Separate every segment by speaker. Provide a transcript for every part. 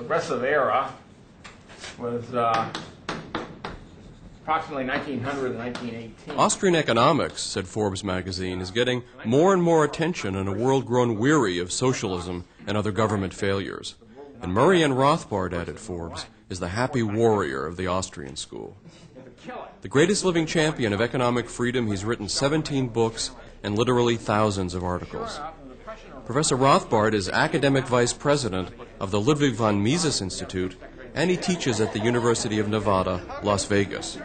Speaker 1: progressive era was approximately 1900 to 1918.
Speaker 2: Austrian Economics, said Forbes magazine, is getting more and more attention in a world grown weary of socialism and other government failures. And Murray Rothbard, added Forbes, is the happy warrior of the Austrian School. The greatest living champion of economic freedom, he's written 17 books and literally thousands of articles. Professor Rothbard is academic vice president of the Ludwig von Mises Institute, and he teaches at the University of Nevada, Las Vegas.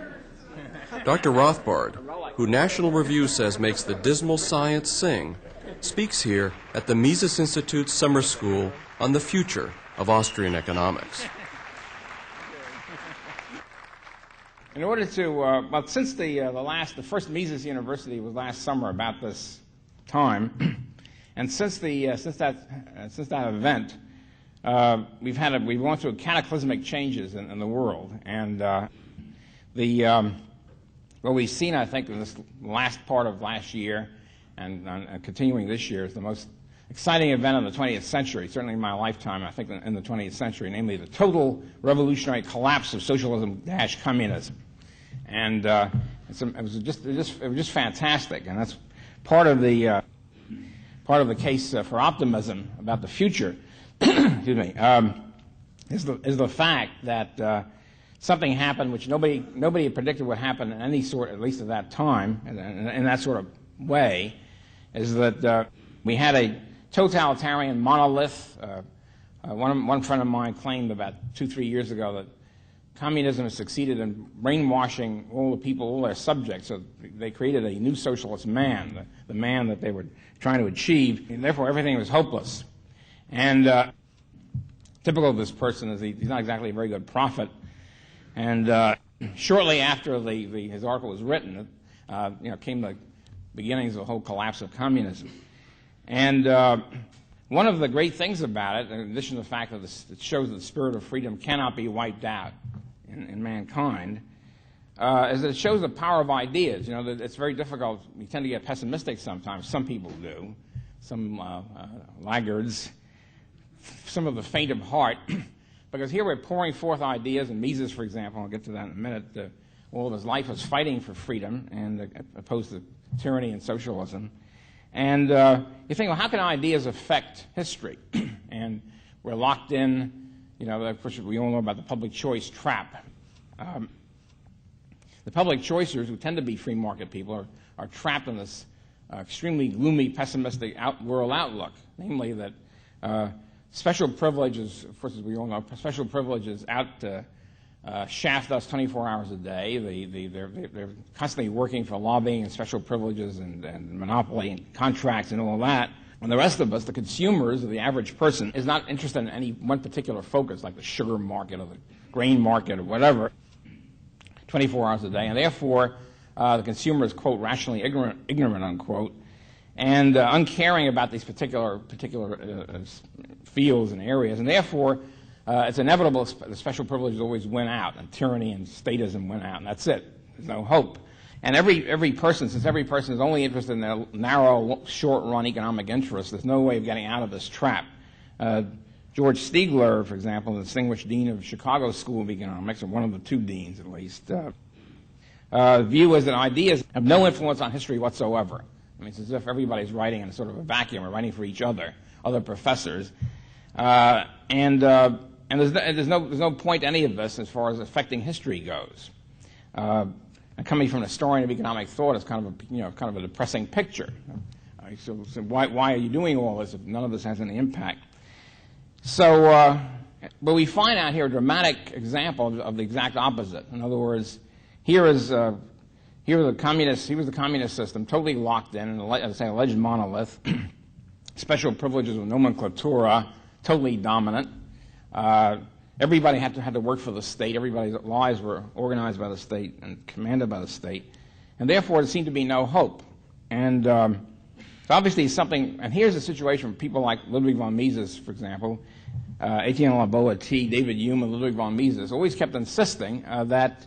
Speaker 2: Dr. Rothbard, who National Review says makes the dismal science sing, speaks here at the Mises Institute's summer school on the future of Austrian economics.
Speaker 1: In order to, well, since the first Mises University was last summer about this time, and since that event, we've gone through cataclysmic changes in the world, and what we've seen, I think, in this last part of last year and continuing this year is the most exciting event of the 20th century, certainly in my lifetime, I think, in the 20th century, namely the total revolutionary collapse of socialism-communism. And it was just fantastic, and that's part of the case for optimism about the future. Excuse me, is the fact that something happened which nobody had predicted would happen in any sort, at least at that time, in that sort of way, is that we had a totalitarian monolith. One friend of mine claimed about 2-3 years ago that communism has succeeded in brainwashing all the people, all their subjects, so they created a new socialist man, the man that they were trying to achieve, and therefore everything was hopeless. And typical of this person is he's not exactly a very good prophet. And shortly after his article was written, came the beginnings of the whole collapse of communism. And one of the great things about it, in addition to the fact that it shows that the spirit of freedom cannot be wiped out in mankind, is that it shows the power of ideas. You know, that it's very difficult. We tend to get pessimistic sometimes. Some people do. Some laggards. Some of the faint of heart. Because here we're pouring forth ideas, and Mises, for example, I'll get to that in a minute, all of his life was fighting for freedom and opposed to tyranny and socialism. And you think, well, how can ideas affect history? And we're locked in, of course, we all know about the public choice trap. The public choicers, who tend to be free market people, are trapped in this extremely gloomy, pessimistic world outlook, namely that special privileges, of course, as we all know, special privileges out to shaft us 24 hours a day. They're constantly working for lobbying and special privileges and monopoly and contracts and all that. And the rest of us, the consumers, or the average person, is not interested in any one particular focus, like the sugar market or the grain market or whatever, 24 hours a day. And therefore, the consumer is, quote, rationally ignorant, unquote, and uncaring about these particular fields and areas. And therefore, it's inevitable the special privileges always win out, and tyranny and statism win out, and that's it. There's no hope. And every person, since every person is only interested in their narrow, short-run economic interests, there's no way of getting out of this trap. George Stigler, for example, the distinguished dean of Chicago School of Economics, or one of the two deans at least, view is that ideas have no influence on history whatsoever. I mean, it's as if everybody's writing in a sort of a vacuum, or writing for each other professors. And there's no point to any of this as far as affecting history goes. And coming from an historian of economic thought, it's kind of a depressing picture. So why are you doing all this if none of this has any impact? So, but we find out here a dramatic example of the exact opposite. In other words, here was the communist system, totally locked in, as I say, alleged monolith, special privileges with nomenclatura, totally dominant. Everybody had to work for the state. Everybody's lives were organized by the state and commanded by the state. And therefore, there seemed to be no hope. And so obviously something, and here's a situation for people like Ludwig von Mises, for example, Etienne Laboetie, David Hume, and Ludwig von Mises, always kept insisting that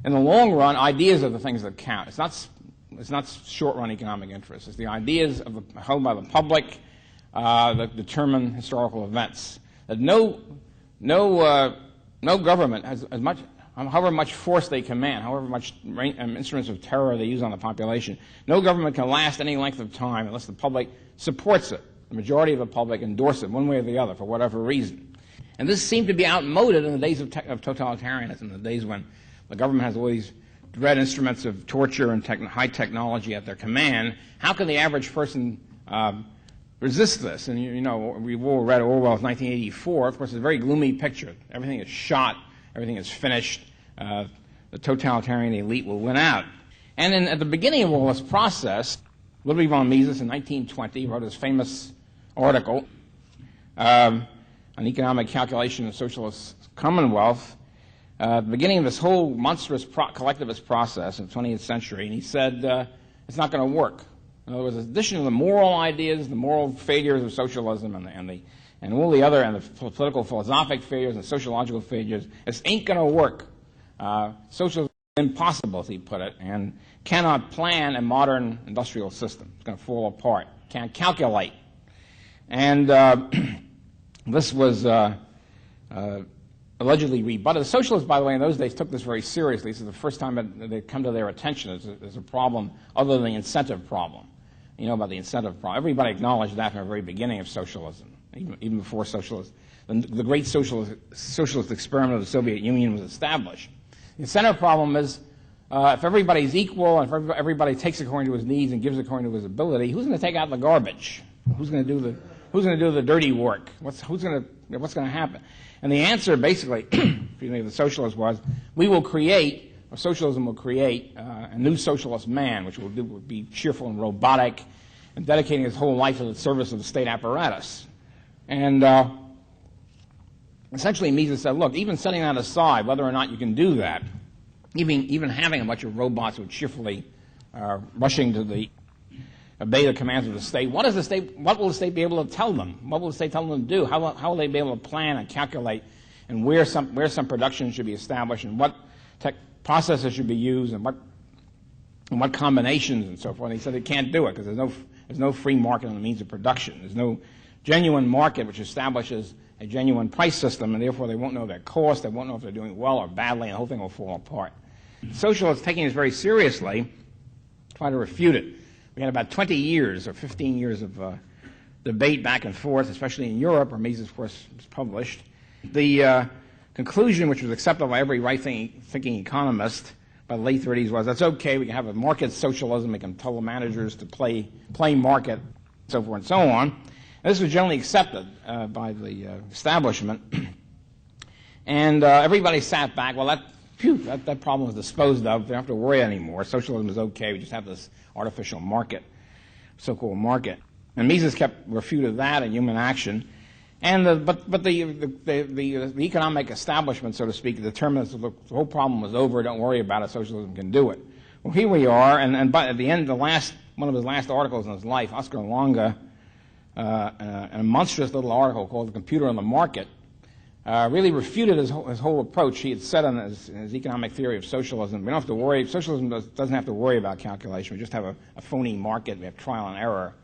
Speaker 1: in the long run, ideas are the things that count. It's not short-run economic interests. It's the ideas held by the public that determine historical events. That no no government has as much, however much force they command, however much instruments of terror they use on the population, no government can last any length of time unless the public supports it. The majority of the public endorse it one way or the other for whatever reason. And this seemed to be outmoded in the days of totalitarianism, the days when the government has all these dread instruments of torture and high technology at their command. How can the average person resist this? And you know, we've all read Orwell's 1984. Of course, it's a very gloomy picture. Everything is shot. Everything is finished. The totalitarian elite will win out. And then at the beginning of all this process, Ludwig von Mises in 1920 wrote his famous article, An Economic Calculation of Socialist Commonwealth, at the beginning of this whole monstrous collectivist process in the 20th century, and he said it's not going to work. In other words, in addition to the moral ideas, the moral failures of socialism and all the other, and the political philosophic failures and sociological failures, this ain't going to work. Socialism is impossible, as he put it, and cannot plan a modern industrial system. It's going to fall apart. Can't calculate. And this was allegedly rebutted. The socialists, by the way, in those days took this very seriously. This is the first time that they'd come to their attention as a problem other than the incentive problem. You know about the incentive problem. Everybody acknowledged that from the very beginning of socialism, even before socialism. The great socialist experiment of the Soviet Union was established. The incentive problem is if everybody's equal and if everybody takes according to his needs and gives according to his ability, who's going to take out the garbage? Who's going to do the dirty work? What's going to happen? And the answer, basically, if you think the socialist was, socialism will create a new socialist man, which will be cheerful and robotic and dedicating his whole life to the service of the state apparatus. And essentially Mises said, look, even setting that aside, whether or not you can do that, even having a bunch of robots who are cheerfully rushing to obey the commands of the state, what will the state be able to tell them? What will the state tell them to do? How will they be able to plan and calculate and where some production should be established and what processes should be used and what combinations and so forth? And he said they can't do it because there's no free market on the means of production. There's no genuine market which establishes a genuine price system, and therefore they won't know their cost, they won't know if they're doing well or badly, and the whole thing will fall apart. Socialists, taking this very seriously, try to refute it. We had about 20 years or 15 years of debate back and forth, especially in Europe, where Mises, of course, was published. The conclusion, which was accepted by every right-thinking economist by the late 30s, was that's okay, we can have a market socialism, we can tell the managers to play market, so forth and so on. And this was generally accepted by the establishment. And everybody sat back, well, that problem was disposed of, they don't have to worry anymore. Socialism is okay, we just have this artificial market, so-called market. And Mises refuted that in Human Action. And the economic establishment, so to speak, determined that the whole problem was over, don't worry about it, socialism can do it. Well, here we are, and at the end, one of his last articles in his life, Oscar Longa, in a monstrous little article called The Computer on the Market, really refuted his whole approach. He had said in his economic theory of socialism, we don't have to worry, socialism doesn't have to worry about calculation. We just have a phony market, we have trial and error,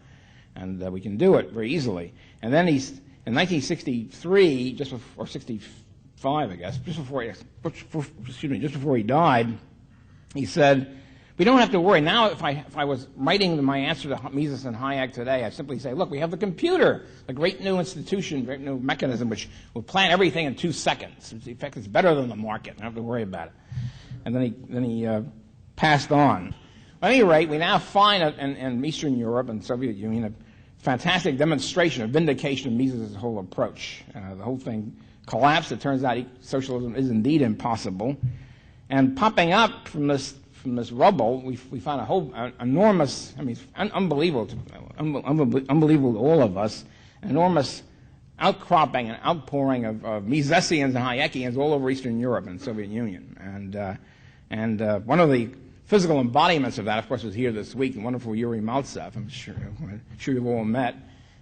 Speaker 1: and we can do it very easily. And then in 1963, or 65, I guess, just before he died, he said, we don't have to worry. Now, if I was writing my answer to Mises and Hayek today, I'd simply say, look, we have the computer, the great new institution, great new mechanism, which will plan everything in 2 seconds. In fact, it's better than the market. I don't have to worry about it. And then he passed on. At any rate, we now find in Eastern Europe and Soviet Union a fantastic demonstration of vindication of Mises' whole approach. The whole thing collapsed. It turns out socialism is indeed impossible. And popping up from this rubble, we find a whole enormous, unbelievable to all of us, enormous outcropping and outpouring of Misesians and Hayekians all over Eastern Europe and the Soviet Union. And one of the physical embodiments of that, of course, was here this week, the wonderful Yuri Maltsev. I'm sure you've all met.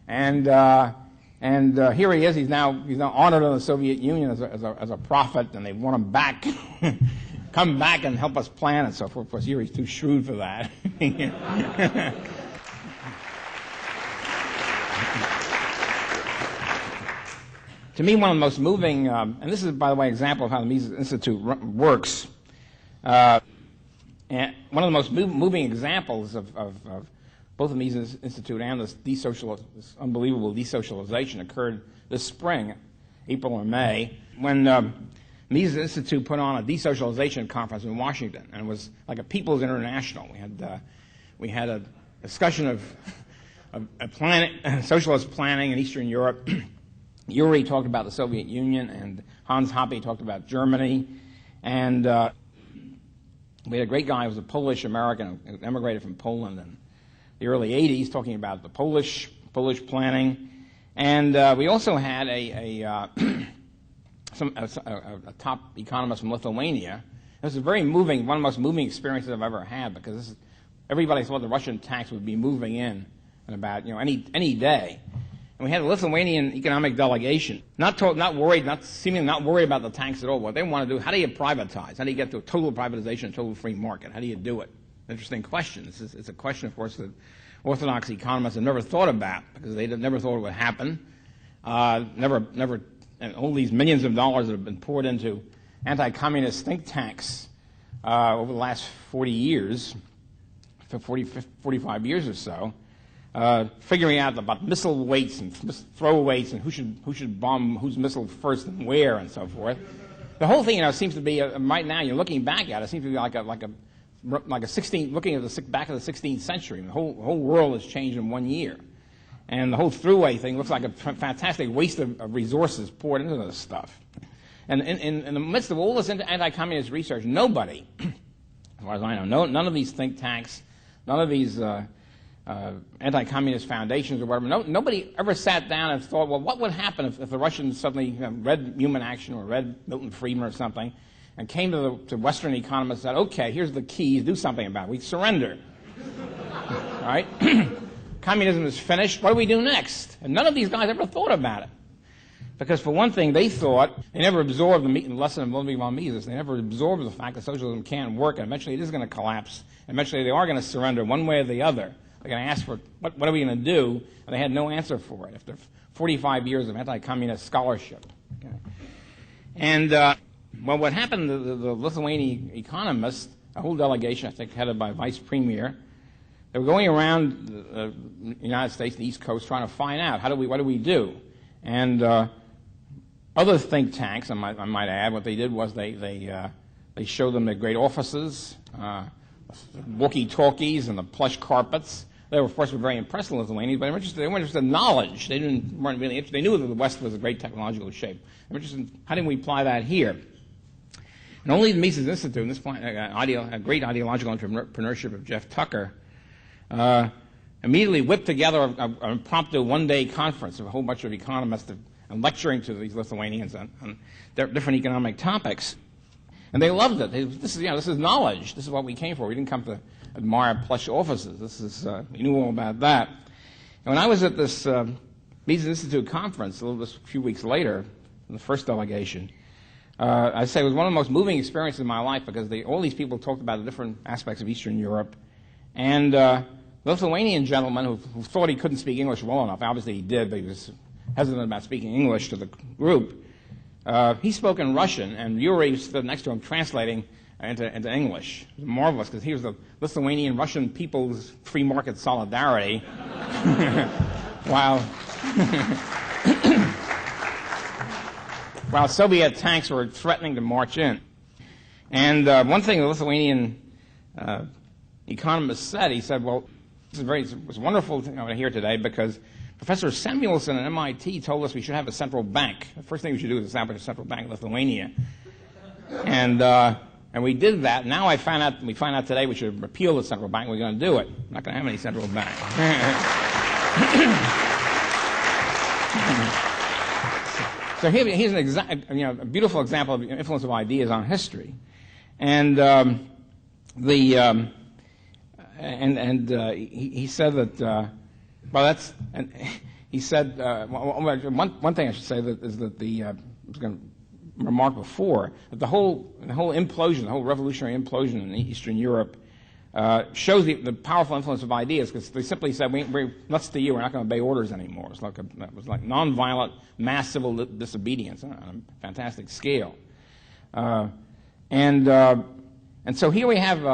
Speaker 1: And here he is. He's now honored in the Soviet Union as a prophet, and they want him back. Come back and help us plan and so forth. Of course, Yuri's too shrewd for that. To me, one of the most moving, and this is, by the way, an example of how the Mises Institute works, and one of the most moving examples of both the Mises Institute and this unbelievable desocialization occurred this spring, April or May, when Mises Institute put on a desocialization conference in Washington, and it was like a People's International. We had a discussion of socialist planning in Eastern Europe. Uri talked about the Soviet Union, and Hans Hoppe talked about Germany, and we had a great guy who was a Polish-American who emigrated from Poland in the early 80s talking about the Polish planning, and we also had a top economist from Lithuania. It was a very moving, one of the most moving experiences I've ever had, because everybody thought the Russian tax would be moving in about any day. And we had a Lithuanian economic delegation, seemingly not worried about the tax at all. What they want to do, how do you privatize? How do you get to a total privatization, a total free market? How do you do it? Interesting question. It's a question, of course, that orthodox economists have never thought about, because they never thought it would happen. And all these millions of dollars that have been poured into anti-communist think tanks over the last 40 years, for 45 years or so, figuring out about missile weights and throw weights and who should bomb whose missile first and where and so forth. The whole thing, seems to be right now. You're looking back at it, seems to be like a looking at the back of the 16th century. The whole world has changed in 1 year, and the whole throughway thing looks like a fantastic waste of resources poured into this stuff. And in the midst of all this anti-communist research, nobody, as far as I know, none of these think tanks, none of these anti-communist foundations or whatever, nobody ever sat down and thought, well, what would happen if the Russians suddenly read Human Action or read Milton Friedman or something, and came to Western economists and said, okay, here's the keys, do something about it. We surrender. All right? Communism is finished. What do we do next? And none of these guys ever thought about it. Because for one thing, they never absorbed the lesson of Ludwig von Mises. They never absorbed the fact that socialism can't work, and eventually it is going to collapse. Eventually they are going to surrender one way or the other. They're going to ask for, what are we going to do? And they had no answer for it after 45 years of anti-communist scholarship. Okay. And, what happened to the Lithuanian economists, a whole delegation, I think, headed by Vice Premier, they were going around the United States, the East Coast, trying to find out, what do we do? And other think tanks, I might add, what they did was they showed them their great offices, walkie-talkies and the plush carpets. They were, of course, very impressed with Lithuanians, but they weren't interested in knowledge. They weren't really interested. They knew that the West was a great technological shape. They were interested in how do we apply that here. And only the Mises Institute, and this point, a great ideological entrepreneurship of Jeff Tucker, immediately whipped together an impromptu one-day conference of a whole bunch of economists and lecturing to these Lithuanians on different economic topics. And they loved it. This is knowledge. This is what we came for. We didn't come to admire plush offices. We knew all about that. And when I was at this Mises Institute conference a few weeks later, in the first delegation, I'd say it was one of the most moving experiences of my life, because all these people talked about the different aspects of Eastern Europe. And the Lithuanian gentleman who thought he couldn't speak English well enough, obviously he did, but he was hesitant about speaking English to the group. He spoke in Russian, and Yuri stood next to him translating into English. It was marvelous, because he was the Lithuanian Russian people's free market solidarity, while Soviet tanks were threatening to march in. And one thing the Lithuanian economist said, he said, well, it was wonderful to hear today, because Professor Samuelson at MIT told us we should have a central bank. The first thing we should do is establish a central bank in Lithuania. And we did that. Now we find out today we should repeal the central bank. We're going to do it. We're not going to have any central bank. So here's a beautiful example of the influence of ideas on history. And he said that. He said one thing I should say is that I was going to remark before that the whole implosion, the whole revolutionary implosion in Eastern Europe, shows the powerful influence of ideas, because they simply said, we're nuts to you, we're not going to obey orders anymore. It was like nonviolent mass civil disobedience on a fantastic scale. And so here we have,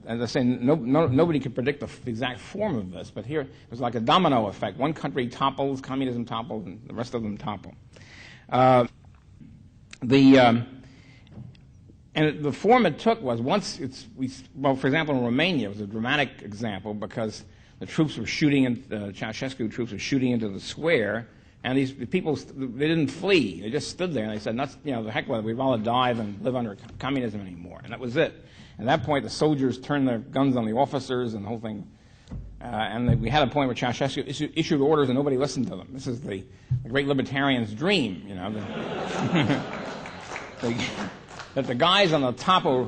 Speaker 1: as I say, nobody could predict the exact form of this, but here it was like a domino effect. One country topples, communism topples, and the rest of them topple. And the form it took was for example, in Romania, it was a dramatic example because the troops were shooting, the Ceausescu troops were shooting into the square, and these people, they didn't flee. They just stood there and they said, the heck with it, we'd rather die than live under communism anymore. And that was it. At that point, the soldiers turned their guns on the officers and the whole thing. We had a point where Ceausescu issued orders and nobody listened to them. This is the great libertarian's dream, that the guys on the top are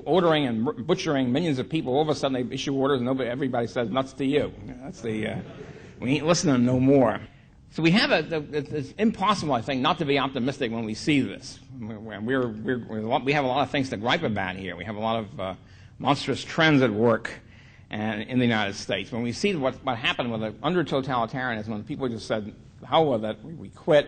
Speaker 1: ordering and butchering millions of people. All of a sudden, they issue orders and everybody says, nuts to you. That's we ain't listening no more. So we have it's impossible, I think, not to be optimistic when we see this. We have a lot of things to gripe about here. We have a lot of monstrous trends at work in the United States. When we see what happened with under totalitarianism, when people just said, hell with it, we quit,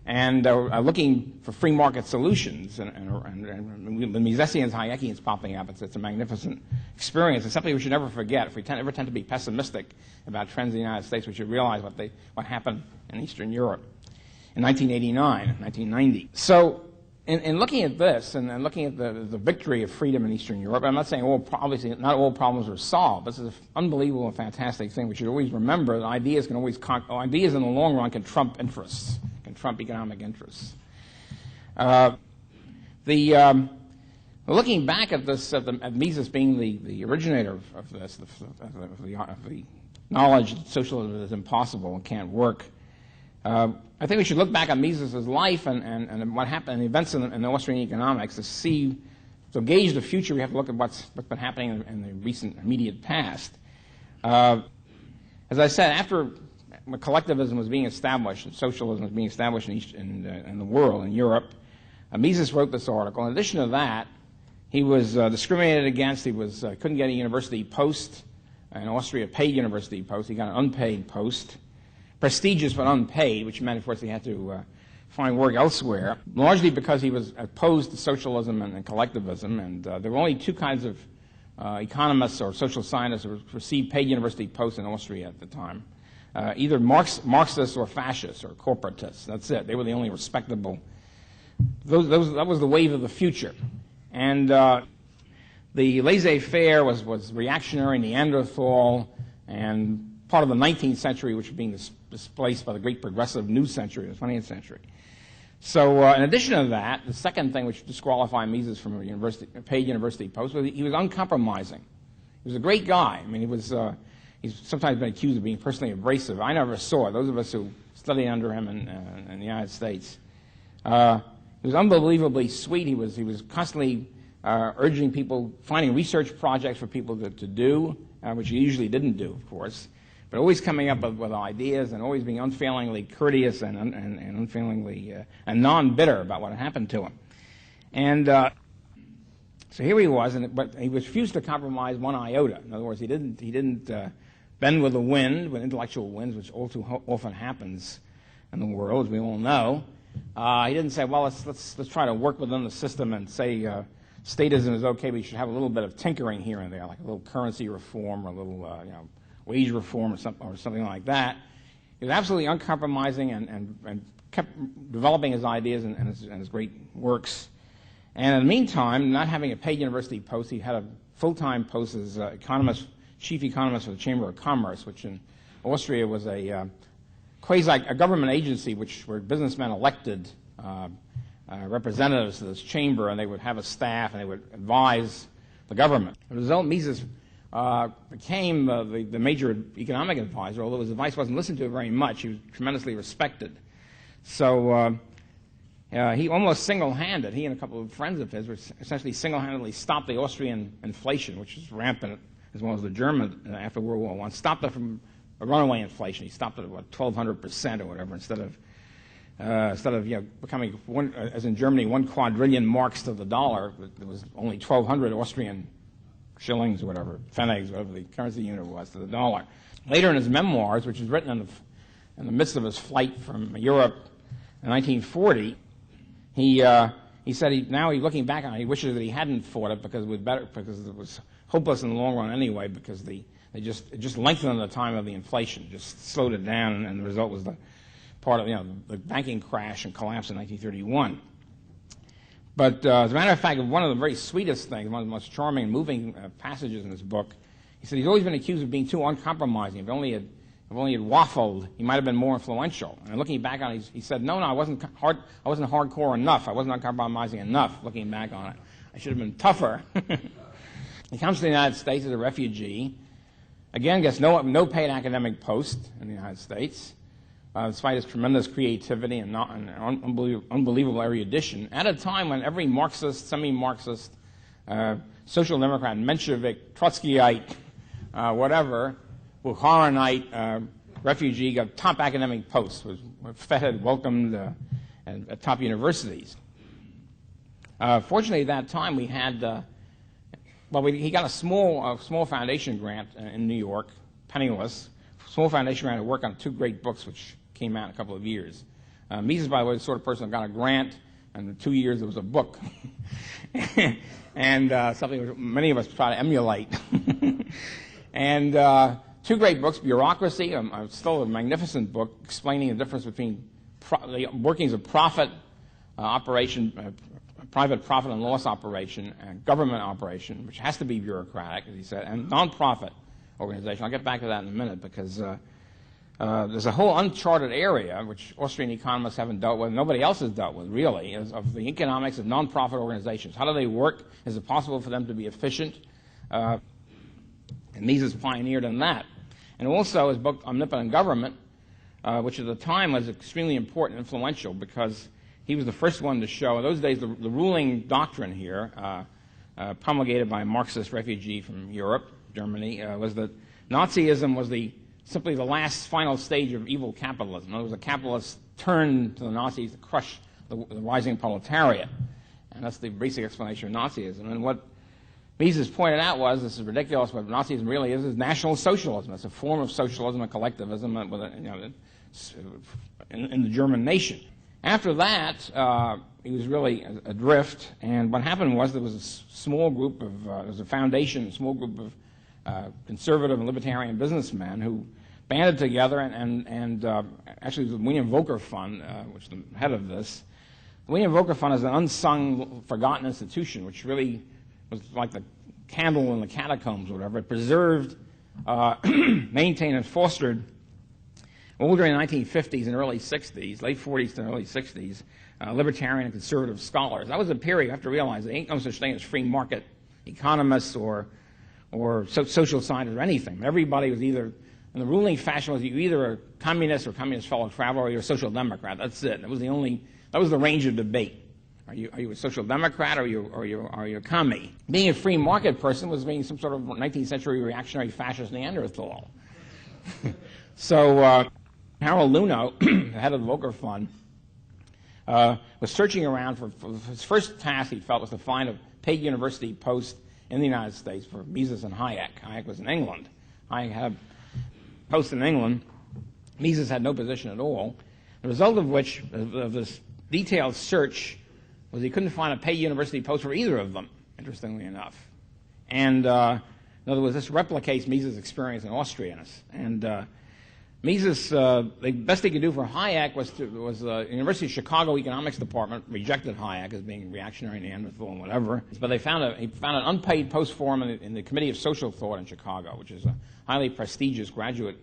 Speaker 1: and are looking for free market solutions, and the Misesians, Hayekians popping up. It's a magnificent experience. It's something we should never forget. If we ever tend to be pessimistic about trends in the United States, we should realize what happened in Eastern Europe in 1989, 1990. So in looking at this and looking at the victory of freedom in Eastern Europe, I'm not saying obviously not all problems are solved. This is an unbelievable and fantastic thing. We should always remember that ideas in the long run can trump interests. Trump economic interests. Looking back at this, at Mises being the originator of this, of the knowledge that socialism is impossible and can't work, I think we should look back at Mises' life and what happened, and the events in Austrian economics to gauge the future. We have to look at what's been happening in the recent immediate past. As I said, after collectivism was being established and socialism was being established in the world, in Europe, Mises wrote this article. In addition to that, he was discriminated against. He couldn't get a university post in Austria, paid university post. He got an unpaid post, prestigious but unpaid, which meant, of course, he had to find work elsewhere, largely because he was opposed to socialism and collectivism. And there were only two kinds of economists or social scientists who received paid university posts in Austria at the time. Either Marxists or fascists or corporatists. That's it. They were the only respectable. That was the wave of the future. And the laissez-faire was reactionary, Neanderthal, and part of the 19th century, which was being displaced by the great progressive new century, the 20th century. So in addition to that, the second thing which disqualified Mises from a paid university post was he was uncompromising. He was a great guy. I mean, he's sometimes been accused of being personally abrasive. I never saw it. Those of us who studied under him in the United States. He was unbelievably sweet. He was constantly urging people, finding research projects for people to do, which he usually didn't do, of course, but always coming up with ideas and always being unfailingly courteous and unfailingly and non-bitter about what had happened to him. And so here he was, but he refused to compromise one iota. In other words, he didn't bend with the wind, with intellectual winds, which all too often happens in the world, as we all know. He didn't say, well, let's try to work within the system and say statism is okay, but you should have a little bit of tinkering here and there, like a little currency reform or a little wage reform or something like that. He was absolutely uncompromising and kept developing his ideas and his great works. And in the meantime, not having a paid university post, he had a full-time post as chief economist for the Chamber of Commerce, which in Austria was a government agency where businessmen elected representatives to this chamber, and they would have a staff, and they would advise the government. As a result, Mises became the major economic advisor, although his advice wasn't listened to very much. He was tremendously respected. So he almost single-handed, he and a couple of friends of his were essentially single-handedly stopped the Austrian inflation, which was rampant, as well as the German after World War I, stopped it from a runaway inflation. He stopped it at 1,200% or whatever, instead of becoming as in Germany, 1 quadrillion marks to the dollar. There was only 1,200 Austrian shillings or whatever, pfennigs, whatever the currency unit was, to the dollar. Later in his memoirs, which was written in the midst of his flight from Europe in 1940, he said now he's looking back on it, he wishes that he hadn't fought it because it was hopeless in the long run anyway, because it just lengthened the time of the inflation, just slowed it down, and the result was the banking crash and collapse in 1931. But as a matter of fact, one of the very sweetest things, one of the most charming and moving passages in his book, he said he's always been accused of being too uncompromising. If only had waffled, he might have been more influential. And looking back on it, he said, no, I wasn't hardcore enough. I wasn't uncompromising enough, looking back on it. I should have been tougher. He comes to the United States as a refugee. Again, gets no paid academic post in the United States, despite his tremendous creativity and unbelievable erudition, at a time when every Marxist, semi-Marxist, social democrat, Menshevik, Trotskyite, whatever, Bukharinite refugee got top academic posts, was feted, welcomed at top universities. Fortunately, at that time, we had, he got a small foundation grant in New York, penniless, small foundation grant to work on 2 great books which came out in a couple of years. Mises, by the way, was the sort of person that got a grant, and in 2 years there was a book. And something which many of us try to emulate. And 2 great books, Bureaucracy, still a magnificent book explaining the difference between the workings of profit operation, private profit and loss operation, and government operation, which has to be bureaucratic, as he said, and non-profit organization. I'll get back to that in a minute, because there's a whole uncharted area which Austrian economists haven't dealt with, nobody else has dealt with, really, of the economics of non-profit organizations. How do they work? Is it possible for them to be efficient? And Mises pioneered in that. And also his book, Omnipotent Government, which at the time was extremely important and influential, because he was the first one to show, in those days, the ruling doctrine here, promulgated by a Marxist refugee from Europe, Germany, was that Nazism was simply the last final stage of evil capitalism. In other words, the capitalists turned to the Nazis to crush the rising proletariat. And that's the basic explanation of Nazism. And what Mises pointed out was, this is ridiculous, what Nazism really is National Socialism. It's a form of socialism and collectivism in the German nation. After that, he was really adrift, and what happened was there was a small group of, there was a foundation, a small group of conservative and libertarian businessmen who banded together, and actually the William Volcker Fund, which is the head of this. The William Volcker Fund is an unsung, forgotten institution, which really was like the candle in the catacombs or whatever. It preserved, maintained, and fostered, all during the 1950s and early 60s, late 40s to early 60s, libertarian and conservative scholars. That was a period you have to realize there ain't no such thing as free market economists or social scientists or anything. Everybody was either, and the ruling fashion was, you're either a communist or communist fellow traveler, or you're a social democrat. That's it. That was the range of debate. Are you a social democrat, or are you a commie? Being a free market person was being some sort of 19th century reactionary fascist Neanderthal. So Harold Luno, the head of the Volcker Fund, was searching around for his first task, he felt, was to find a paid university post in the United States for Mises and Hayek. Hayek was in England. Hayek had a post in England. Mises had no position at all. The result of which, of this detailed search, was he couldn't find a paid university post for either of them, interestingly enough. And in other words, this replicates Mises' experience in Austria. And Mises, the best he could do for Hayek was the University of Chicago Economics Department rejected Hayek as being reactionary, Neanderthal, and whatever. But he found an unpaid post for him in the Committee of Social Thought in Chicago, which is a highly prestigious graduate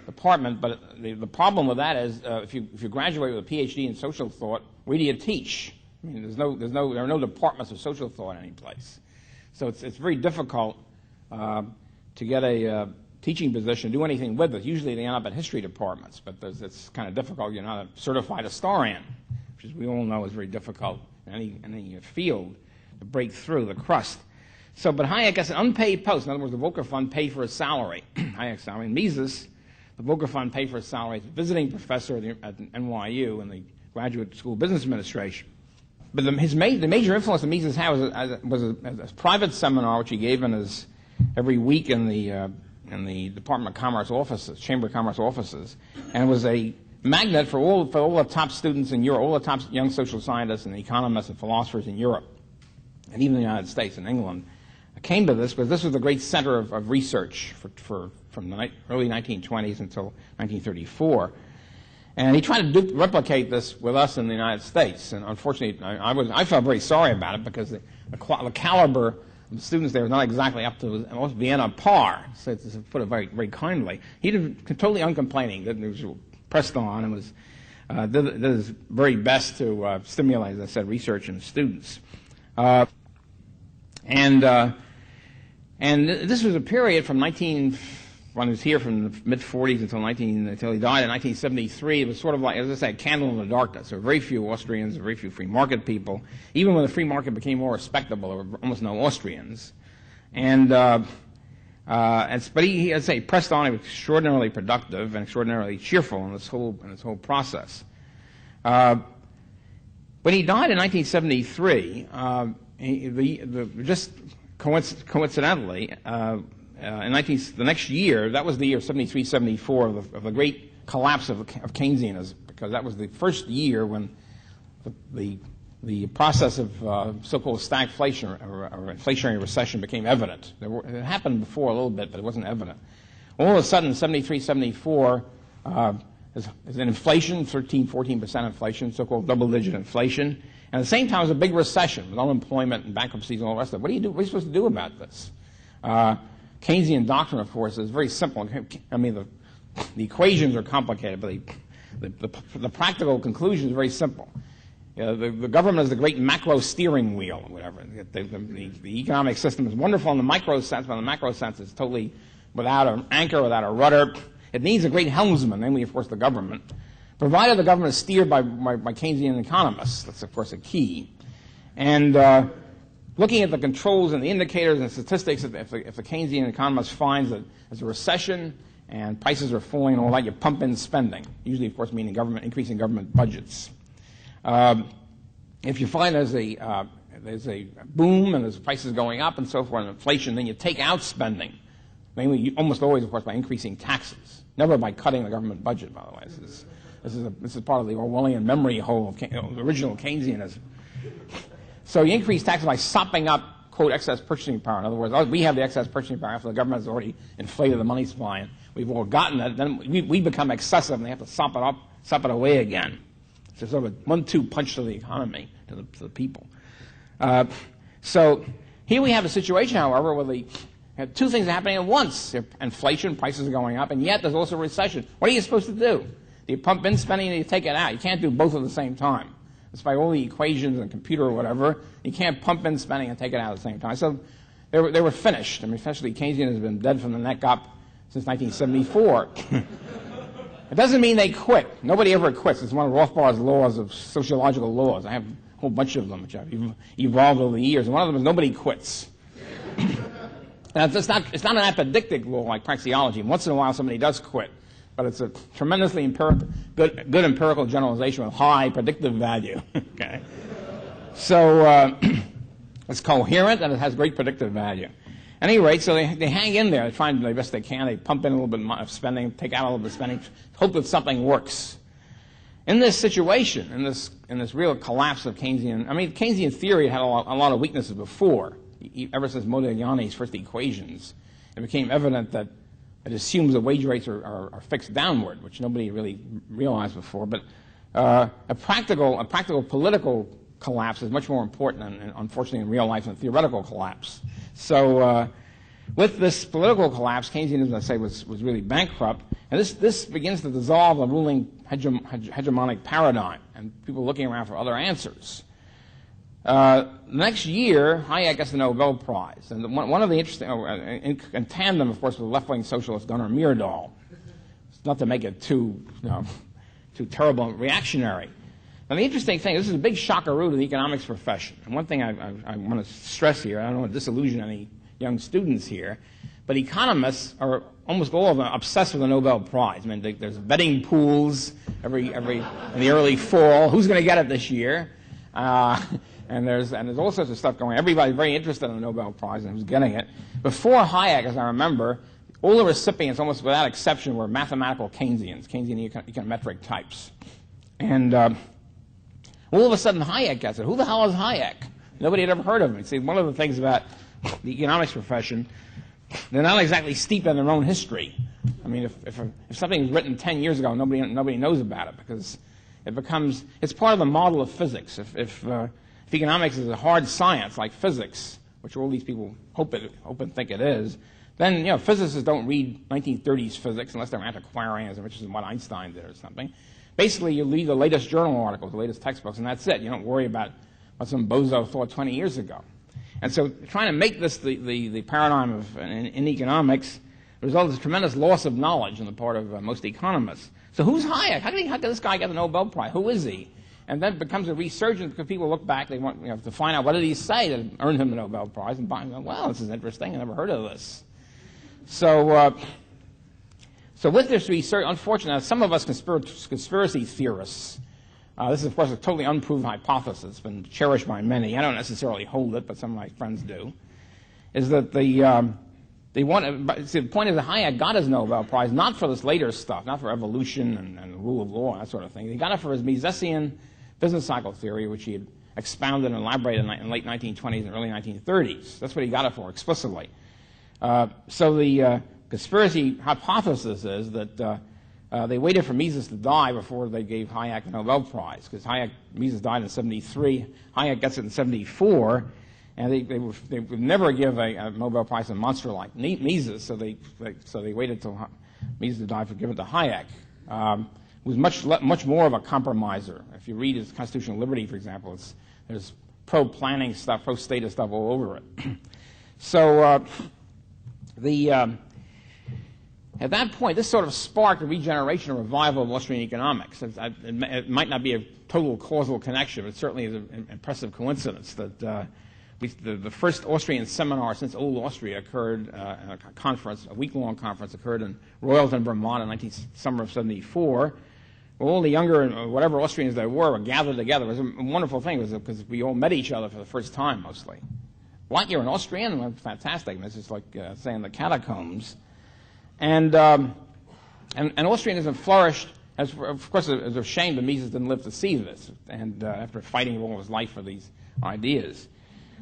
Speaker 1: department. But the problem with that is, if you graduate with a PhD in social thought, where do you teach? I mean, there are no departments of social thought any place. So it's very difficult to get a teaching position, do anything with it. Usually they end up at history departments, but it's kind of difficult. You're not certified historian, which, as we all know, is very difficult in any field to break through the crust. So, but Hayek gets an unpaid post. In other words, the Volcker Fund paid for his salary, Hayek's salary. And Mises, the Volcker Fund paid for his salary as a visiting professor at NYU in the Graduate School of Business Administration. But the major influence that Mises had was a private seminar which he gave in his every week in the Department of Commerce offices, Chamber of Commerce offices, and was a magnet for all the top students in Europe, all the top young social scientists and economists and philosophers in Europe, and even the United States and England. I came to this because this was the great center of research from the early 1920s until 1934. And he tried to replicate this with us in the United States. And unfortunately, I felt very sorry about it because the caliber of the students there was not exactly up to most Vienna par, to put it very, very kindly. He did totally uncomplaining, was pressed on, and did his very best to stimulate, as I said, research in students. And this was a period from when he was here from the mid-40s until he died in 1973. It was sort of like, as I said, a candle in the darkness. There were very few Austrians, very few free market people. Even when the free market became more respectable, there were almost no Austrians. But he, as I say, pressed on. He was extraordinarily productive and extraordinarily cheerful in this whole process. When he died in 1973, just coincidentally, the next year, that was the year 73, 74 of the great collapse of Keynesianism, because that was the first year when the process of so-called stagflation or inflationary recession became evident. It happened before a little bit, but it wasn't evident. All of a sudden, 73, 74, is an inflation, 13, 14% inflation, so-called double-digit inflation. And at the same time, it was a big recession with unemployment and bankruptcies and all the rest of it. What are you supposed to do about this? Keynesian doctrine, of course, is very simple. I mean, the equations are complicated, but the practical conclusion is very simple. The government is the great macro steering wheel, or whatever. The economic system is wonderful in the micro sense, but in the macro sense it's totally without an anchor, without a rudder. It needs a great helmsman, namely, of course, the government. Provided the government is steered by Keynesian economists, that's, of course, a key. And looking at the controls and the indicators and statistics, if the Keynesian economist finds that there's a recession and prices are falling and all that, you pump in spending, usually, of course, meaning increasing government budgets. If you find there's a boom and there's prices going up and so forth and inflation, then you take out spending, mainly almost always, of course, by increasing taxes, never by cutting the government budget, by the way. This is part of the Orwellian memory hole of the original Keynesianism. So you increase taxes by sopping up, quote, excess purchasing power. In other words, we have the excess purchasing power after the government has already inflated the money supply, and we've all gotten it. Then we become excessive, and they have to sop it away again. It's sort of a 1-2 punch to the economy, to the people. So here we have a situation, however, where we have two things happening at once. Inflation, prices are going up, and yet there's also a recession. What are you supposed to do? Do you pump in spending and you take it out? You can't do both at the same time. Despite all the equations and computer or whatever, you can't pump in spending and take it out at the same time. So they were finished. I mean, essentially, Keynesian has been dead from the neck up since 1974. It doesn't mean they quit. Nobody ever quits. It's one of Rothbard's laws of sociological laws. I have a whole bunch of them which have evolved over the years. And one of them is nobody quits. Now, it's not an apodictic law like praxeology. Once in a while, somebody does quit. But it's a tremendously good empirical generalization with high predictive value. Okay, so it's coherent and it has great predictive value. At any rate, so they hang in there. They try the best they can. They pump in a little bit of spending, take out a little bit of spending, hope that something works. In this situation, in this real collapse of Keynesian, I mean, Keynesian theory had a lot of weaknesses before. Ever since Modigliani's first equations, it became evident that it assumes that wage rates are fixed downward, which nobody really realized before. But a practical political collapse is much more important, and unfortunately, in real life, than a theoretical collapse. So, with this political collapse, Keynesianism, I say, was really bankrupt, and this begins to dissolve the ruling hegemonic paradigm, and people looking around for other answers. Next year, Hayek gets the Nobel Prize, and one of the interesting, in tandem, of course, with left-wing socialist Gunnar Myrdal. It's not to make it too terrible and reactionary. Now, the interesting thing, this is a big shockaroo to the economics profession. And one thing I want to stress here, I don't want to disillusion any young students here, but economists are almost all of them obsessed with the Nobel Prize. I mean, there's betting pools every in the early fall. Who's going to get it this year? And there's all sorts of stuff going on. Everybody's very interested in the Nobel Prize and who's getting it. Before Hayek, as I remember, all the recipients, almost without exception, were mathematical Keynesians, Keynesian econometric types. And all of a sudden, Hayek gets it. Who the hell is Hayek? Nobody had ever heard of him. See, one of the things about the economics profession, they're not exactly steeped in their own history. I mean, if something was written 10 years ago, nobody knows about it because it's part of the model of physics. If economics is a hard science like physics, which all these people hope and think it is, then physicists don't read 1930s physics unless they're antiquarians, which is what Einstein did or something. Basically, you read the latest journal articles, the latest textbooks, and that's it. You don't worry about what some bozo thought 20 years ago. And so trying to make this the paradigm in economics results in a tremendous loss of knowledge on the part of most economists. So who's Hayek? How did this guy get the Nobel Prize? Who is he? And then it becomes a resurgence because people look back, they want to find out what did he say that earned him the Nobel Prize, and well, this is interesting, I never heard of this. So with this research, unfortunately, some of us conspiracy theorists, this is, of course, a totally unproved hypothesis. It's been cherished by many. I don't necessarily hold it, but some of my friends do. Is that the point is that Hayek got his Nobel Prize not for this later stuff, not for evolution and the rule of law and that sort of thing. He got it for his Misesian business cycle theory, which he had expounded and elaborated in the late 1920s and early 1930s. That's what he got it for explicitly. So the conspiracy hypothesis is that they waited for Mises to die before they gave Hayek the Nobel Prize, because Mises died in 1973, Hayek gets it in 1974, and they would never give a Nobel Prize to a monster like Mises, so they waited until Mises to die for giving it to Hayek. He was much more of a compromiser. If you read his Constitution of Liberty, for example, there's pro-planning stuff, pro-status stuff all over it. So at that point, this sort of sparked a regeneration or revival of Austrian economics. It might not be a total causal connection, but it certainly is an impressive coincidence that the first Austrian seminar since Old Austria occurred, a week-long conference occurred in Royalton, Vermont in summer of 1974. All the younger and whatever Austrians there were gathered together. It was a wonderful thing because we all met each other for the first time, mostly. What, you're an Austrian? Well, fantastic. This is like saying the catacombs. And Austrianism flourished, of course, it was a shame that Mises didn't live to see this, and after fighting all his life for these ideas.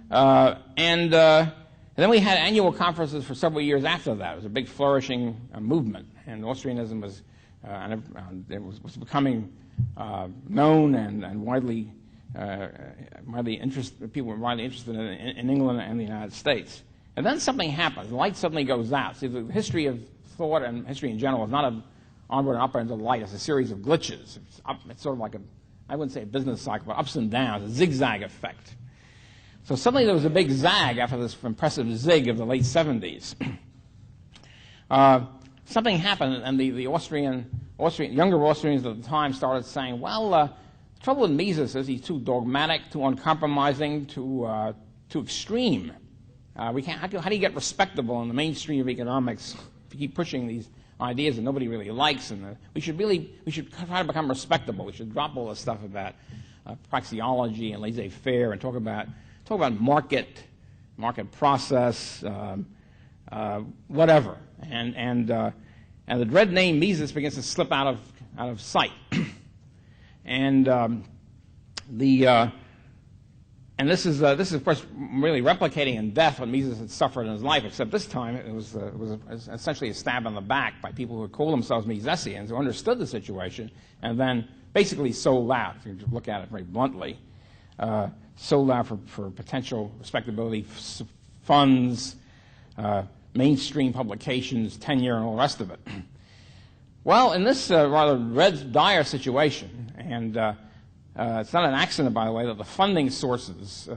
Speaker 1: And then we had annual conferences for several years after that. It was a big flourishing movement, and Austrianism was becoming known and widely interested. People were widely interested in England and the United States. And then something happens. The light suddenly goes out. See, the history of thought and history in general is not an onward and upward into the light. It's a series of glitches. It's sort of like I wouldn't say a business cycle, but ups and downs, a zigzag effect. So suddenly there was a big zag after this impressive zig of the late 70s. Something happened, and the younger Austrians at the time started saying, well, the trouble with Mises is he's too dogmatic, too uncompromising, too extreme. How do you get respectable in the mainstream of economics if you keep pushing these ideas that nobody really likes? And we should try to become respectable. We should drop all this stuff about praxeology and laissez-faire and talk about market process, whatever. And the dread name Mises begins to slip out of sight. And this is of course really replicating in death what Mises had suffered in his life, except this time it was essentially a stab in the back by people who called themselves Misesians, who understood the situation and then basically sold out, if you look at it very bluntly, sold out for potential respectability funds, mainstream publications, tenure, and all the rest of it. Well, in this rather dire situation, and it's not an accident, by the way, that the funding sources,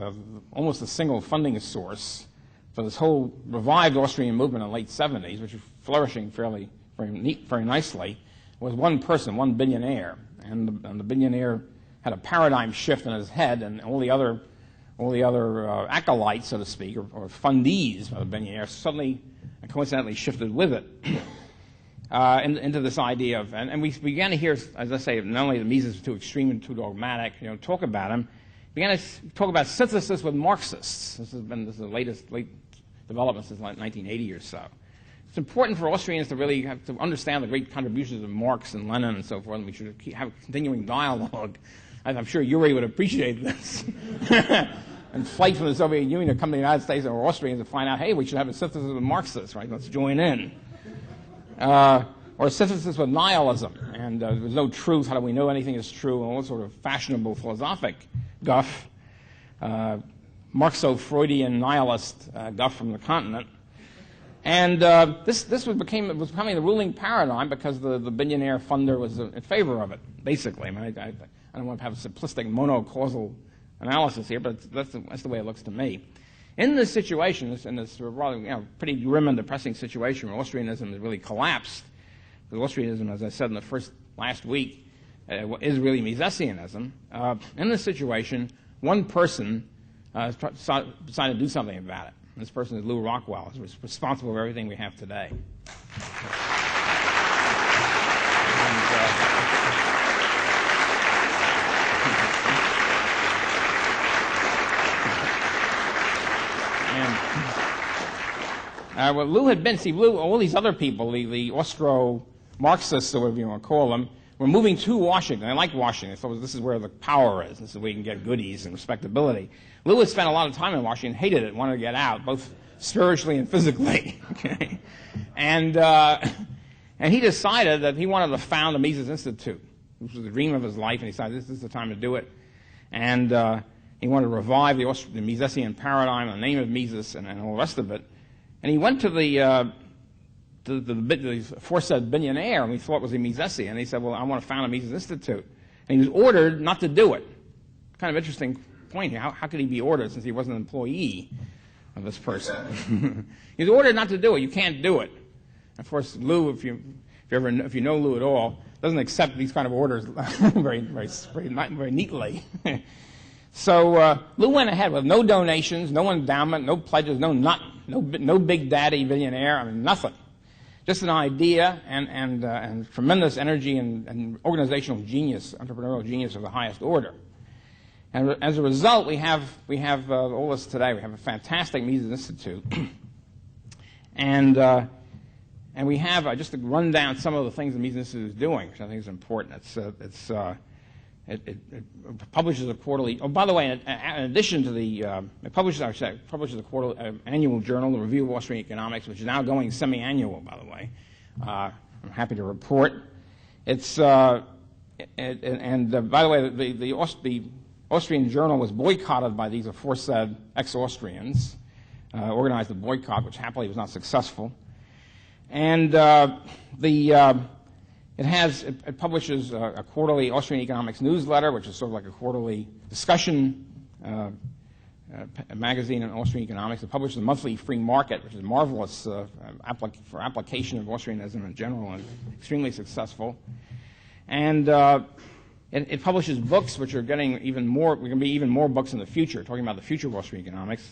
Speaker 1: almost a single funding source for this whole revived Austrian movement in the late 70s, which was flourishing very nicely, was one person, one billionaire. And the billionaire had a paradigm shift in his head, and all the other acolytes, so to speak, or fundees of the billionaire suddenly and coincidentally shifted with it into this idea of, and we began to hear, as I say, not only that Mises was too extreme and too dogmatic, talk about him, began to talk about synthesis with Marxists. This is the late development since like 1980 or so. It's important for Austrians to really have to understand the great contributions of Marx and Lenin and so forth, and we should have a continuing dialogue. I'm sure Yuri would appreciate this. And flight from the Soviet Union to come to the United States or Austrians to find out, hey, we should have a synthesis with Marxists, right? Let's join in. Or a synthesis with nihilism. And there's no truth. How do we know anything is true? And all sort of fashionable philosophic guff. Marxo-Freudian nihilist guff from the continent. And this was becoming the ruling paradigm because the billionaire funder was in favor of it, basically. I mean, I don't want to have a simplistic monocausal analysis here, but that's the way it looks to me. In this situation, in this rather pretty grim and depressing situation where Austrianism has really collapsed, because Austrianism, as I said in the last week, is really Misesianism. In this situation, one person decided to do something about it. And this person is Lew Rockwell, who's responsible for everything we have today. Well, Lew had been, Lew, all these other people, the Austro-Marxists, or whatever you want to call them, were moving to Washington. They liked Washington. They thought this is where the power is. This is where we can get goodies and respectability. Lew had spent a lot of time in Washington, hated it, wanted to get out, both spiritually and physically. Okay? And he decided that he wanted to found the Mises Institute, which was the dream of his life, and he decided this is the time to do it. And he wanted to revive the Misesian paradigm, the name of Mises, and all the rest of it. And he went to the aforesaid billionaire, and we thought was a Misesian, and he said, well, I want to found a Mises Institute. And he was ordered not to do it. Kind of interesting point here. How could he be ordered since he wasn't an employee of this person? He was ordered not to do it. You can't do it. Of course, Lew, if you know Lew at all, doesn't accept these kind of orders very neatly. So Lew went ahead with no donations, no endowment, no pledges, no big daddy billionaire, I mean nothing. Just an idea and tremendous energy and organizational genius, entrepreneurial genius of the highest order. And as a result, we have all this today. We have a fantastic Mises Institute, and we have just to run down some of the things the Mises Institute is doing, which I think is important. It publishes a quarterly. Oh, by the way, in addition to it publishes a quarterly annual journal, the Review of Austrian Economics, which is now going semi-annual. By the way, I'm happy to report. It's by the way, the Austrian journal was boycotted by these aforesaid ex-Austrians. Organized a boycott, which happily was not successful, and It publishes a quarterly Austrian Economics newsletter, which is sort of like a quarterly discussion magazine on Austrian economics. It publishes a monthly Free Market, which is marvelous for application of Austrianism in general and extremely successful. And it publishes books which are getting even more. There are going to be even more books in the future, talking about the future of Austrian economics.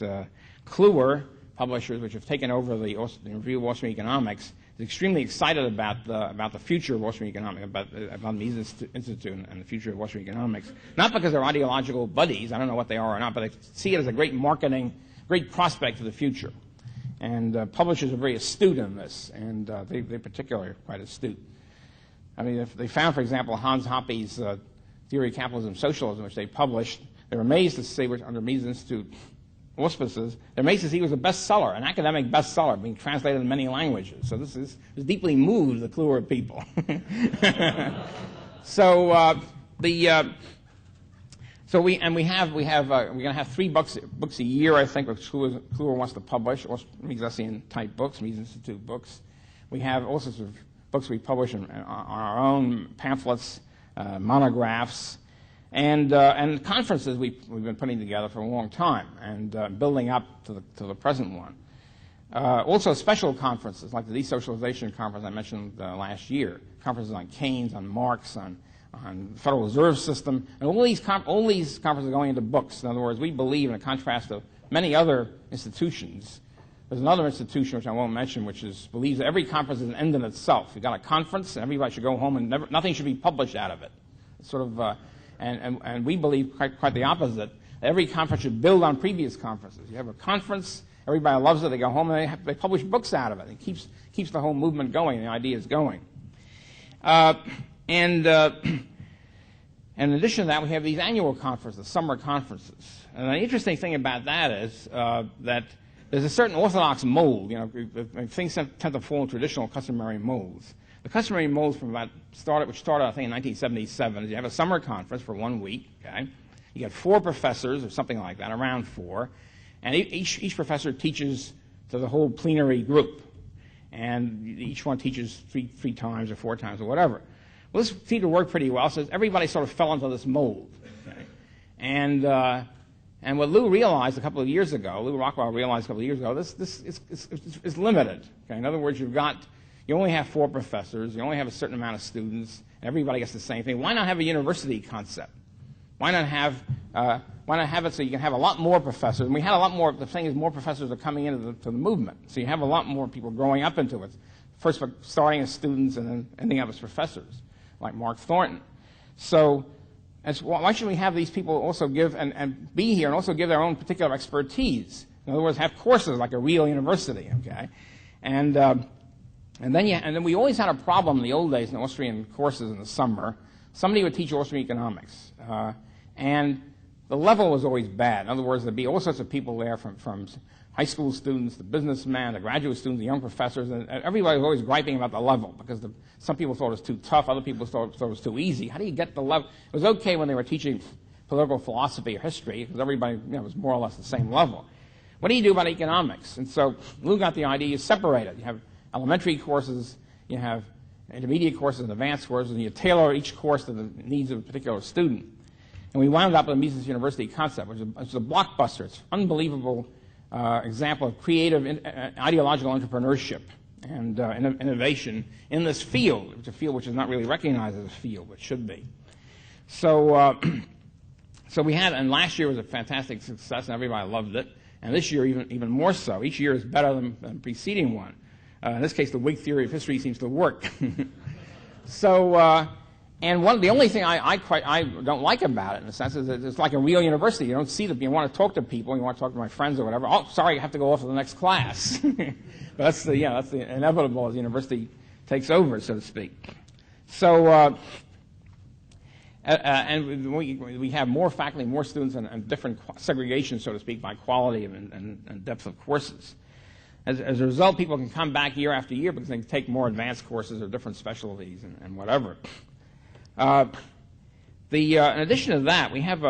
Speaker 1: Kluwer publishers, which have taken over the Review of Austrian Economics, is extremely excited about the future of Austrian economics, about the Mises Institute and the future of Austrian economics. Not because they're ideological buddies, I don't know what they are or not, but they see it as a great great prospect for the future. And publishers are very astute in this, and they particularly are quite astute. I mean, if they found, for example, Hans Hoppe's Theory of Capitalism and Socialism, which they published, they were amazed to see, which under Mises Institute auspices, they're amazed to see he was a bestseller, an academic bestseller, being translated in many languages. So this deeply moved the Kluwer people. We're going to have 3 books a year, I think, which Kluwer wants to publish, Misesian type books, Mises Institute books. We have all sorts of books we publish on our own, pamphlets, monographs, and conferences we've been putting together for a long time and building up to the present one. Also special conferences like the Desocialization Conference I mentioned last year, conferences on Keynes, on Marx, on the Federal Reserve System, and all these conferences are going into books. In other words, we believe, in contrast to many other institutions, there's another institution which I won't mention, which believes that every conference is an end in itself. You've got a conference, and everybody should go home, and nothing should be published out of it. It's sort of, and we believe quite the opposite. every conference should build on previous conferences. You have a conference, everybody loves it, they go home and they publish books out of it. It keeps the whole movement going, the ideas going. And in addition to that, we have these annual conferences, summer conferences. And the interesting thing about that is that there's a certain orthodox mold. You know, things tend to fall in traditional customary molds. The customary molds which started, I think, in 1977, is you have a summer conference for 1 week. Okay, you get 4 professors or something like that, around 4, and each professor teaches to the whole plenary group, and each one teaches three times or 4 times or whatever. Well, this seemed to work pretty well, so everybody sort of fell into this mold. Okay? And what Lou realized a couple of years ago, Lou Rothbard realized a couple of years ago, this is limited. Okay? In other words, you only have 4 professors, you only have a certain amount of students, and everybody gets the same thing. Why not have a university concept? Why not have it so you can have a lot more professors? And we had a lot more. The thing is, more professors are coming into the movement, so you have a lot more people growing up into it. First, starting as students and then ending up as professors, like Mark Thornton. So, why should we have these people also give and be here and also give their own particular expertise? In other words, have courses like a real university, okay? And then we always had a problem in the old days in Austrian courses in the summer. Somebody would teach Austrian economics, and the level was always bad. In other words, there'd be all sorts of people there from high school students, the businessmen, the graduate students, the young professors, and everybody was always griping about the level because some people thought it was too tough, other people thought it was too easy. How do you get the level? It was okay when they were teaching political philosophy or history because everybody was more or less the same level. What do you do about economics? And so Lou got the idea, you separate it. You have elementary courses, you have intermediate courses and advanced courses, and you tailor each course to the needs of a particular student. And we wound up with the Mises University concept, which is a blockbuster. It's an unbelievable example of creative ideological entrepreneurship and innovation in this field. It's a field which is not really recognized as a field, but should be. So we had, and last year was a fantastic success, and everybody loved it. And this year even more so. Each year is better than the preceding one. In this case, the Whig theory of history seems to work. So, the only thing I don't like about it, in a sense, is that it's like a real university. You don't see them. You want to talk to people. You want to talk to my friends or whatever. Oh, sorry, I have to go off to the next class. But that's the inevitable as the university takes over, so to speak. So, and we have more faculty, more students, and different segregation, so to speak, by quality and depth of courses. As a result, people can come back year after year because they can take more advanced courses or different specialties and whatever. In addition to that, we have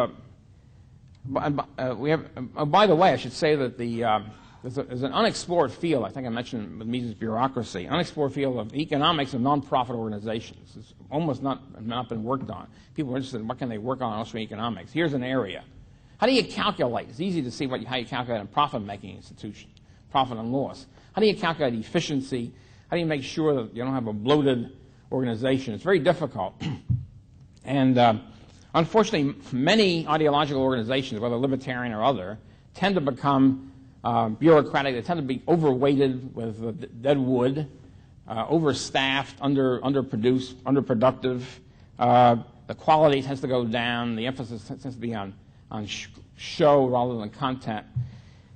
Speaker 1: by the way, I should say that there's an unexplored field. I think I mentioned with Mises bureaucracy, unexplored field of economics and nonprofit organizations. It's almost not been worked on. People are interested in what can they work on in Austrian economics. Here's an area. How do you calculate? It's easy to see how you calculate a profit-making institution. Profit and loss. How do you calculate efficiency? How do you make sure that you don't have a bloated organization? It's very difficult. And unfortunately, many ideological organizations, whether libertarian or other, tend to become bureaucratic. They tend to be overweighted with dead wood, overstaffed, underproduced, underproductive. The quality tends to go down. The emphasis tends to be on show rather than content.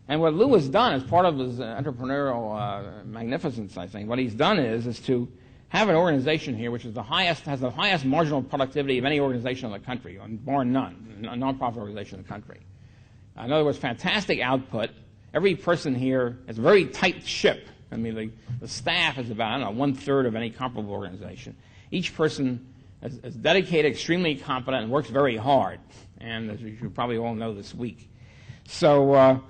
Speaker 1: And what Lou has done as part of his entrepreneurial magnificence, I think, what he's done is to have an organization here which is has the highest marginal productivity of any organization in the country, bar none, a nonprofit organization in the country. In other words, fantastic output. Every person here is a very tight ship. I mean, the staff is about, 1/3 of any comparable organization. Each person is dedicated, extremely competent, and works very hard. And as you probably all know this week. So,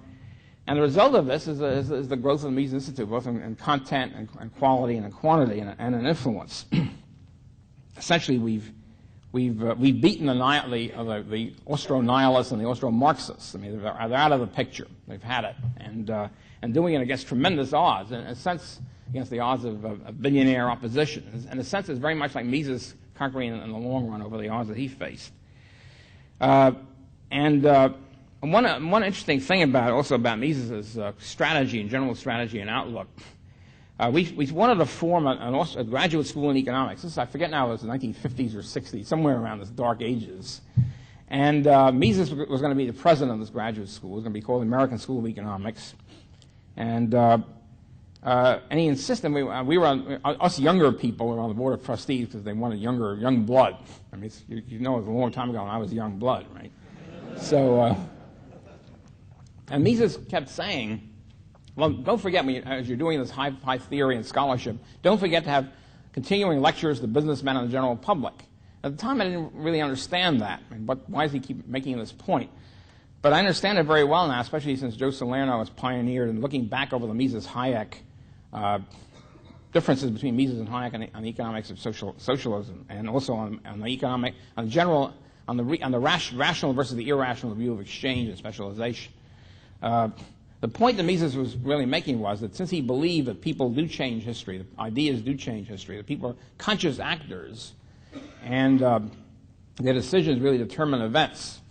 Speaker 1: and the result of this is the growth of the Mises Institute, both in content and quality and in quantity and in influence. Essentially, we've beaten the Austro-nihilists and the Austro-Marxists. I mean, they're out of the picture. They've had it, and doing it against tremendous odds. In a sense, against the odds of a billionaire opposition. In a sense, it's very much like Mises conquering in the long run over the odds that he faced. One interesting thing about Mises' strategy and general strategy and outlook, we wanted to form a graduate school in economics. I forget now, it was the 1950s or 60s, somewhere around the dark ages. And Mises was going to be the president of this graduate school. It was going to be called the American School of Economics. And he insisted, us younger people were on the board of trustees because they wanted young blood. I mean, you know, it was a long time ago when I was young blood, right? So, and Mises kept saying, well, don't forget, as you're doing this high theory and scholarship, don't forget to have continuing lectures to businessmen and the general public. At the time, I didn't really understand that. I mean, why does he keep making this point? But I understand it very well now, especially since Joe Salerno has pioneered, and looking back over the Mises-Hayek differences between Mises and Hayek on the economics of socialism, and also on the rational versus the irrational view of exchange and specialization. The point that Mises was really making was that since he believed that people do change history, that ideas do change history, that people are conscious actors, and their decisions really determine events,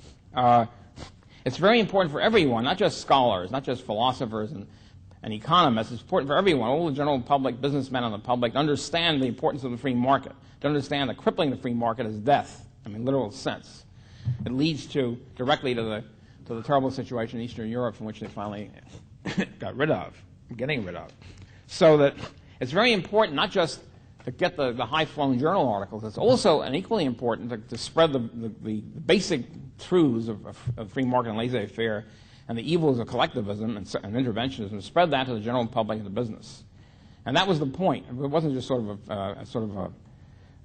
Speaker 1: it's very important for everyone, not just scholars, not just philosophers and economists. It's important for everyone, all the general public, businessmen and the public, to understand the importance of the free market, to understand that crippling the free market is death, I mean, literal sense. It leads directly to the terrible situation in Eastern Europe from which they finally getting rid of. So that it's very important not just to get the high-flown journal articles, it's also and equally important to spread the basic truths of free market and laissez-faire and the evils of collectivism and interventionism, spread that to the general public and the business. And that was the point. It wasn't just sort of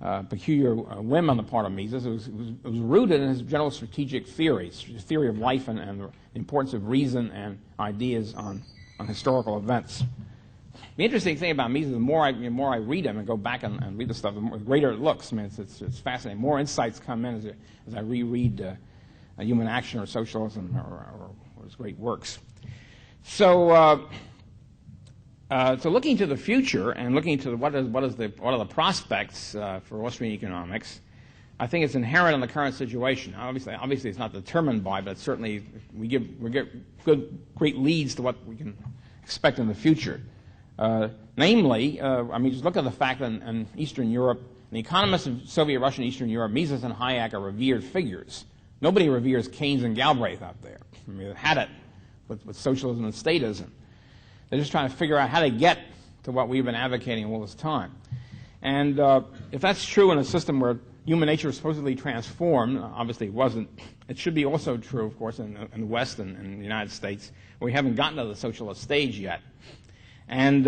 Speaker 1: a peculiar whim on the part of Mises. It was rooted in his general strategic theory of life and the importance of reason and ideas on historical events. The interesting thing about Mises, the more I read him and go back and read the stuff, the greater it looks. I mean, it's fascinating. More insights come in as I reread Human Action or Socialism or his great works. So looking to the future and looking to what are the prospects for Austrian economics, I think it's inherent in the current situation. Obviously, it's not determined by, but certainly we get great leads to what we can expect in the future. Namely, just look at the fact that in Eastern Europe, the economists of Soviet Russia and Eastern Europe, Mises and Hayek are revered figures. Nobody reveres Keynes and Galbraith out there. I mean, they had it with socialism and statism. They're just trying to figure out how to get to what we've been advocating all this time. And if that's true in a system where human nature is supposedly transformed, obviously it wasn't, it should be also true, of course, in the West and in the United States, where we haven't gotten to the socialist stage yet. And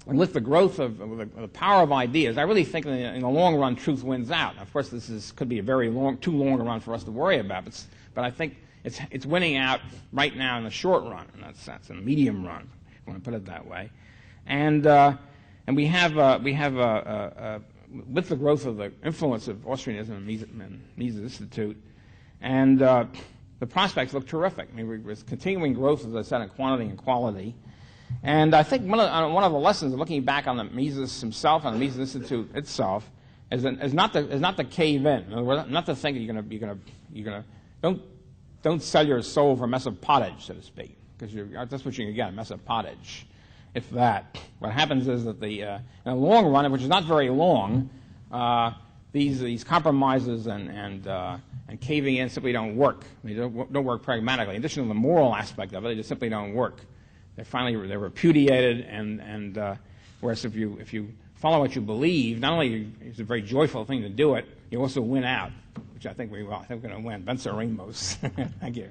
Speaker 1: with the growth of the power of ideas, I really think in the long run, truth wins out. Of course, could be a too long a run for us to worry about, but I think it's winning out right now in the short run, in that sense, in the medium run, if you want to put it that way. And we have with the growth of the influence of Austrianism and Mises Institute, and the prospects look terrific. I mean, there's continuing growth, as I said, in quantity and quality. And I think one of the lessons of looking back on the Mises himself and the Mises Institute itself is not to cave in. In other words, not to think that you're gonna don't sell your soul for a mess of pottage, so to speak, because that's what you're gonna get, a mess of pottage. If that, what happens is that in the long run, which is not very long, these compromises and caving in simply don't work. They don't work pragmatically. In addition to the moral aspect of it, they just simply don't work. They're repudiated, and whereas if you follow what you believe, not only is it a very joyful thing to do it, you also win out, which I think we're going to win. Venceremos. Thank you.